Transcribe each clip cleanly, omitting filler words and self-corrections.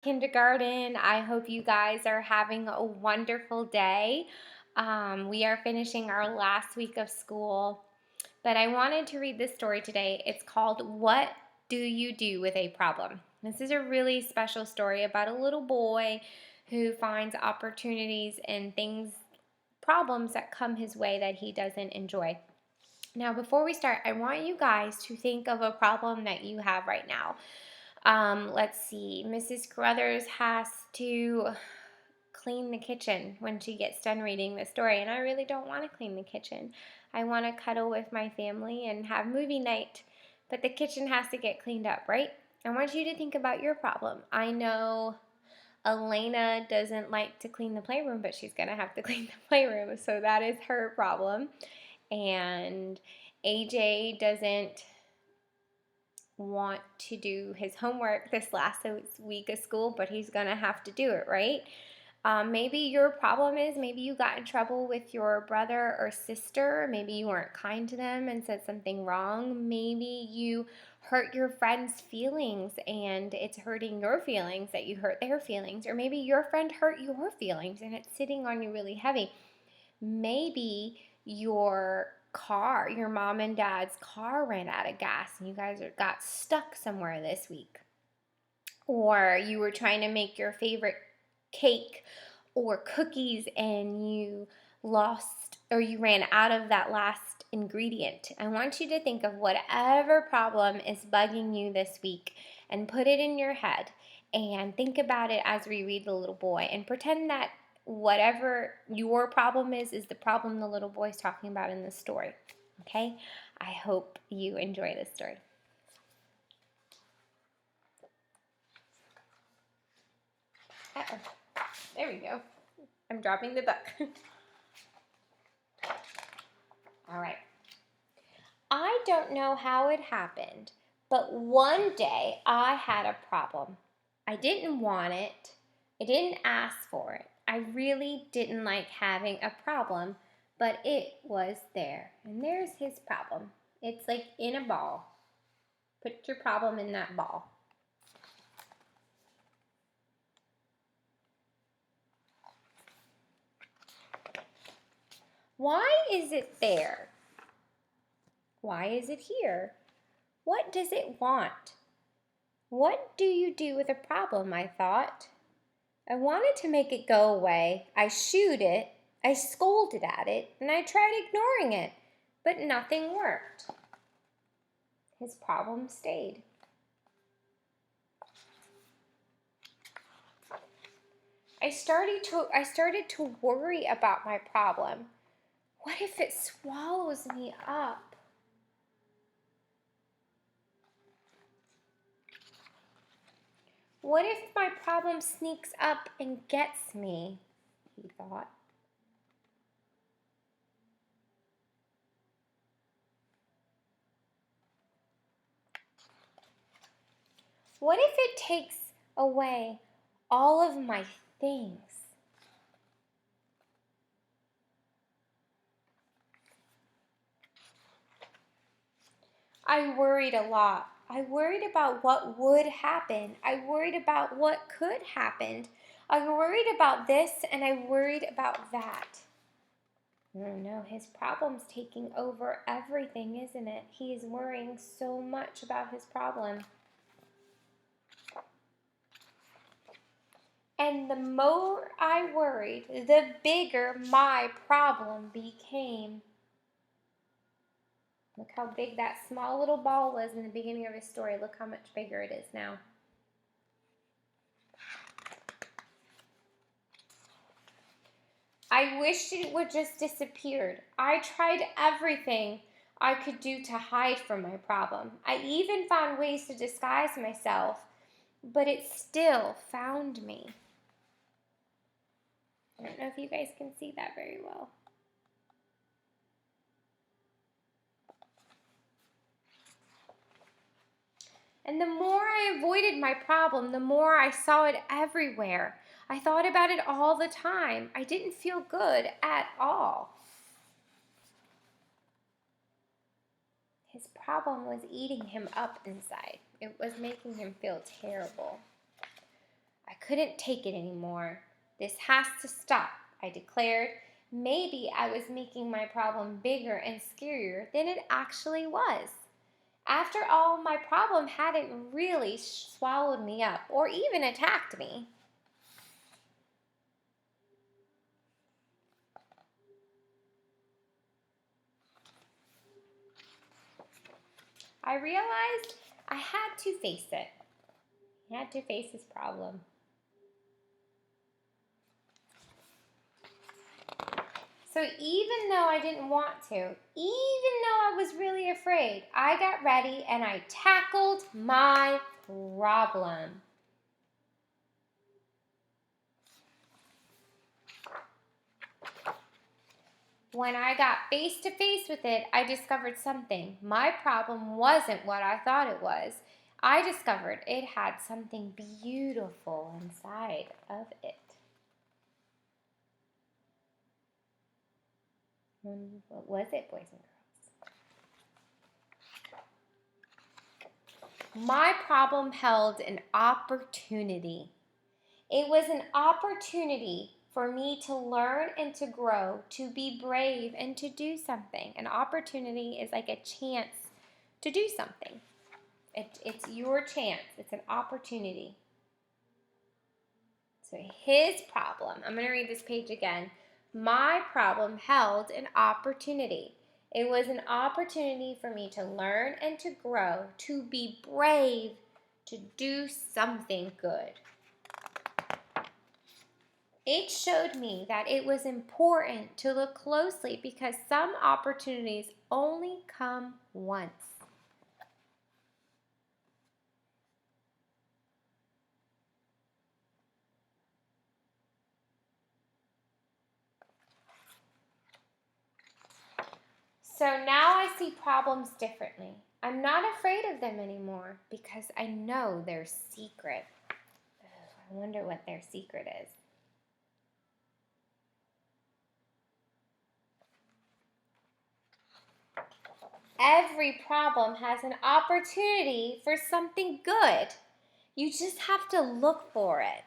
Kindergarten. I hope you guys are having a wonderful day. We are finishing our last week of school, but I wanted to read this story today. It's called What Do You Do with a Problem? This is a really special story about a little boy who finds opportunities and problems that come his way that he doesn't enjoy. Now, before we start, I want you guys to think of a problem that you have right now. Let's see. Mrs. Carruthers has to clean the kitchen when she gets done reading the story, and I really don't want to clean the kitchen. I want to cuddle with my family and have movie night, but the kitchen has to get cleaned up, right? I want you to think about your problem. I know Elena doesn't like to clean the playroom, but she's going to have to clean the playroom, so that is her problem. And AJ doesn't want to do his homework this last week of school, but he's going to have to do it, right? Maybe your problem is maybe you got in trouble with your brother or sister. Maybe you weren't kind to them and said something wrong. Maybe you hurt your friend's feelings and it's hurting your feelings that you hurt their feelings. Or maybe your friend hurt your feelings and it's sitting on you really heavy. Maybe your mom and dad's car ran out of gas and you guys got stuck somewhere this week. Or you were trying to make your favorite cake or cookies and you lost or you ran out of that last ingredient. I want you to think of whatever problem is bugging you this week and put it in your head and think about it as we read The Little Boy and pretend that whatever your problem is the problem the little boy's talking about in the story. Okay? I hope you enjoy this story. Uh-oh. There we go. I'm dropping the book. All right. I don't know how it happened, but one day I had a problem. I didn't want it. I didn't ask for it. I really didn't like having a problem, but it was there. And there's his problem. It's like in a ball. Put your problem in that ball. Why is it there? Why is it here? What does it want? What do you do with a problem, I thought. I wanted to make it go away. I shooed it, I scolded at it, and I tried ignoring it, but nothing worked. His problem stayed. I started to worry about my problem. What if it swallows me up? What if my problem sneaks up and gets me? He thought. What if it takes away all of my things? I worried a lot. I worried about what would happen. I worried about what could happen. I worried about this and I worried about that. Oh no, his problem's taking over everything, isn't it? He's worrying so much about his problem. And the more I worried, the bigger my problem became. Look how big that small little ball was in the beginning of his story. Look how much bigger it is now. I wished it would just disappeared. I tried everything I could do to hide from my problem. I even found ways to disguise myself, but it still found me. I don't know if you guys can see that very well. And the more I avoided my problem, the more I saw it everywhere. I thought about it all the time. I didn't feel good at all. His problem was eating him up inside. It was making him feel terrible. I couldn't take it anymore. This has to stop, I declared. Maybe I was making my problem bigger and scarier than it actually was. After all, my problem hadn't really swallowed me up or even attacked me. I realized I had to face it. He had to face his problem. So even though I didn't want to, even though I was really afraid, I got ready and I tackled my problem. When I got face to face with it, I discovered something. My problem wasn't what I thought it was. I discovered it had something beautiful inside of it. What was it, boys and girls? My problem held an opportunity. It was an opportunity for me to learn and to grow, to be brave and to do something. An opportunity is like a chance to do something. It's your chance. It's an opportunity. So his problem, I'm going to read this page again. My problem held an opportunity. It was an opportunity for me to learn and to grow, to be brave, to do something good. It showed me that it was important to look closely because some opportunities only come once. So now I see problems differently. I'm not afraid of them anymore because I know their secret. I wonder what their secret is. Every problem has an opportunity for something good. You just have to look for it.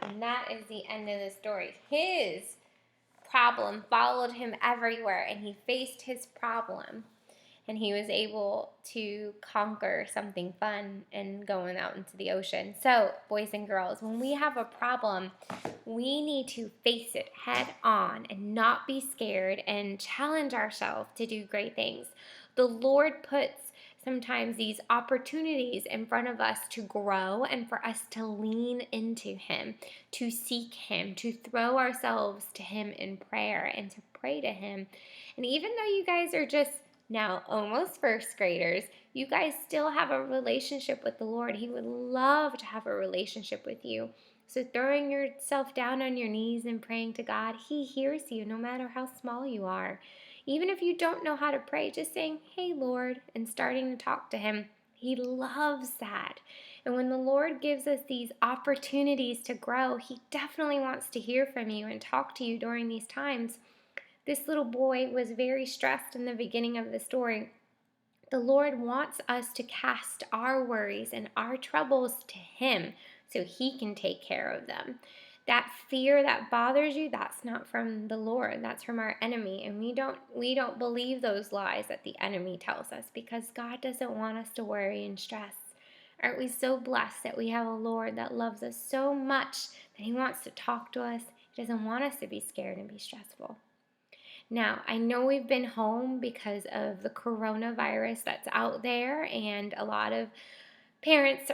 And that is the end of the story. His problem followed him everywhere, and he faced his problem. And he was able to conquer something fun and going out into the ocean. So, boys and girls, when we have a problem, we need to face it head on and not be scared and challenge ourselves to do great things. The Lord puts sometimes these opportunities in front of us to grow and for us to lean into Him, to seek Him, to throw ourselves to Him in prayer and to pray to Him. And even though you guys are just now almost first graders, you guys still have a relationship with the Lord. He would love to have a relationship with you. So throwing yourself down on your knees and praying to God, He hears you no matter how small you are. Even if you don't know how to pray, just saying, "Hey, Lord," and starting to talk to Him. He loves that. And when the Lord gives us these opportunities to grow, He definitely wants to hear from you and talk to you during these times. This little boy was very stressed in the beginning of the story. The Lord wants us to cast our worries and our troubles to Him so He can take care of them. That fear that bothers you, that's not from the Lord. That's from our enemy. And we don't believe those lies that the enemy tells us because God doesn't want us to worry and stress. Aren't we so blessed that we have a Lord that loves us so much that He wants to talk to us? He doesn't want us to be scared and be stressful. Now, I know we've been home because of the coronavirus that's out there, and a lot of parents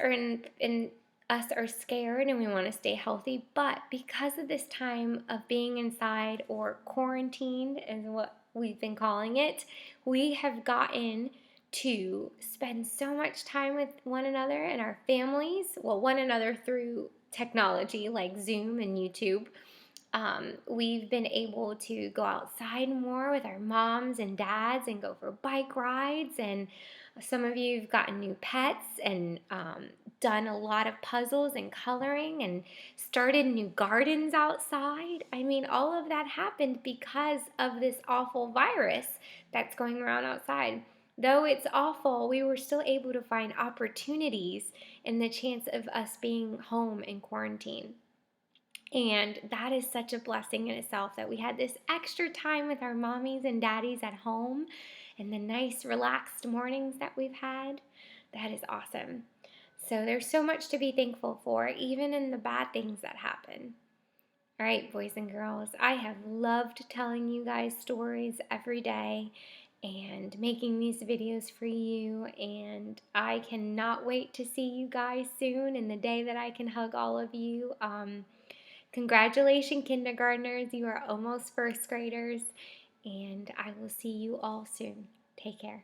and us are scared and we want to stay healthy, but because of this time of being inside or quarantined is what we've been calling it, we have gotten to spend so much time with one another and our families, well, one another through technology like Zoom and YouTube, We've been able to go outside more with our moms and dads and go for bike rides. And some of you have gotten new pets and done a lot of puzzles and coloring and started new gardens outside. I mean, all of that happened because of this awful virus that's going around outside. Though it's awful, we were still able to find opportunities in the chance of us being home in quarantine. And that is such a blessing in itself that we had this extra time with our mommies and daddies at home and the nice relaxed mornings that we've had. That is awesome. So there's so much to be thankful for, even in the bad things that happen. All right, boys and girls, I have loved telling you guys stories every day and making these videos for you, and I cannot wait to see you guys soon and the day that I can hug all of you. Congratulations, kindergartners. You are almost first graders, and I will see you all soon. Take care.